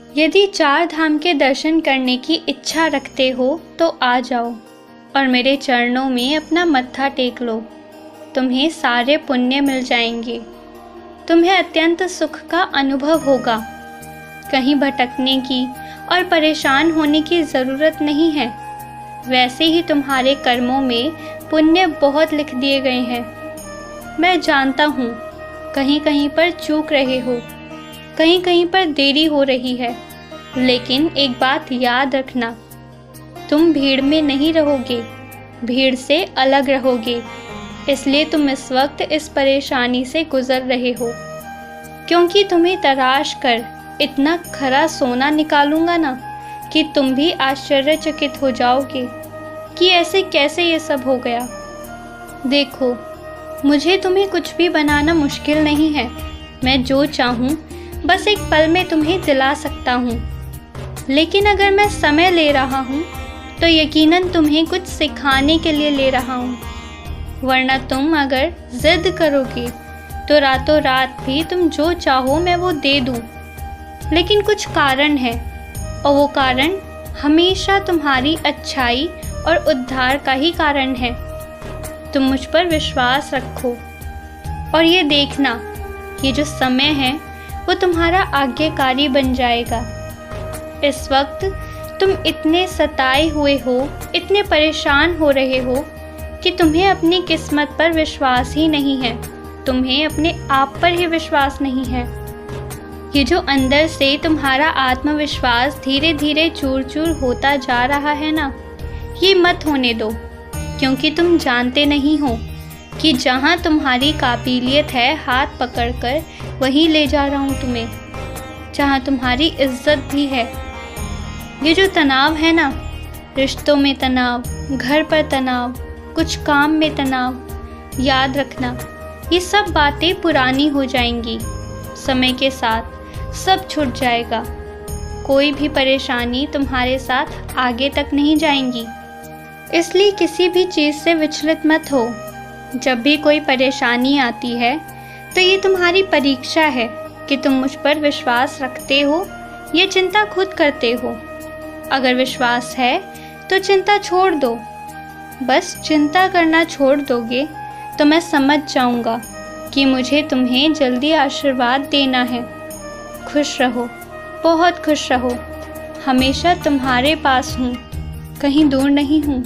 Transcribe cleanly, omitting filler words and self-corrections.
यदि चार धाम के दर्शन करने की इच्छा रखते हो तो आ जाओ और मेरे चरणों में अपना मत्था टेक लो। तुम्हें सारे पुण्य मिल जाएंगे। तुम्हें अत्यंत सुख का अनुभव होगा। कहीं भटकने की और परेशान होने की ज़रूरत नहीं है। वैसे ही तुम्हारे कर्मों में पुण्य बहुत लिख दिए गए हैं। मैं जानता हूँ कहीं कहीं पर चूक रहे हो, कहीं कहीं पर देरी हो रही है, लेकिन एक बात याद रखना, तुम भीड़ में नहीं रहोगे, भीड़ से अलग रहोगे। इसलिए तुम इस वक्त इस परेशानी से गुजर रहे हो, क्योंकि तुम्हें तराश कर इतना खरा सोना निकालूंगा ना कि तुम भी आश्चर्यचकित हो जाओगे कि ऐसे कैसे ये सब हो गया। देखो, मुझे तुम्हें कुछ भी बनाना मुश्किल नहीं है। मैं जो चाहूँ बस एक पल में तुम्हें दिला सकता हूँ। लेकिन अगर मैं समय ले रहा हूँ तो यकीनन तुम्हें कुछ सिखाने के लिए ले रहा हूँ, वरना तुम अगर जिद करोगे तो रातों रात भी तुम जो चाहो मैं वो दे दूँ। लेकिन कुछ कारण है और वो कारण हमेशा तुम्हारी अच्छाई और उद्धार का ही कारण है। तुम मुझ पर विश्वास रखो और ये देखना, ये जो समय है वो तुम्हारा आज्ञाकारी बन जाएगा। इस वक्त तुम इतने सताए हुए हो, इतने परेशान हो रहे हो कि तुम्हें अपनी किस्मत पर विश्वास ही नहीं है, तुम्हें अपने आप पर ही विश्वास नहीं है। ये जो अंदर से तुम्हारा आत्मविश्वास धीरे धीरे चूर चूर होता जा रहा है ना, ये मत होने दो, क्योंकि तुम जानते नहीं हो कि जहाँ तुम्हारी काबिलियत है हाथ पकड़कर वहीं ले जा रहा हूँ तुम्हें, जहाँ तुम्हारी इज्जत भी है। ये जो तनाव है ना, रिश्तों में तनाव, घर पर तनाव, कुछ काम में तनाव, याद रखना ये सब बातें पुरानी हो जाएंगी। समय के साथ सब छूट जाएगा। कोई भी परेशानी तुम्हारे साथ आगे तक नहीं जाएंगी। इसलिए किसी भी चीज़ से विचलित मत हो। जब भी कोई परेशानी आती है तो ये तुम्हारी परीक्षा है कि तुम मुझ पर विश्वास रखते हो या चिंता खुद करते हो। अगर विश्वास है तो चिंता छोड़ दो। बस चिंता करना छोड़ दोगे तो मैं समझ जाऊंगा कि मुझे तुम्हें जल्दी आशीर्वाद देना है। खुश रहो, बहुत खुश रहो। हमेशा तुम्हारे पास हूँ, कहीं दूर नहीं हूँ।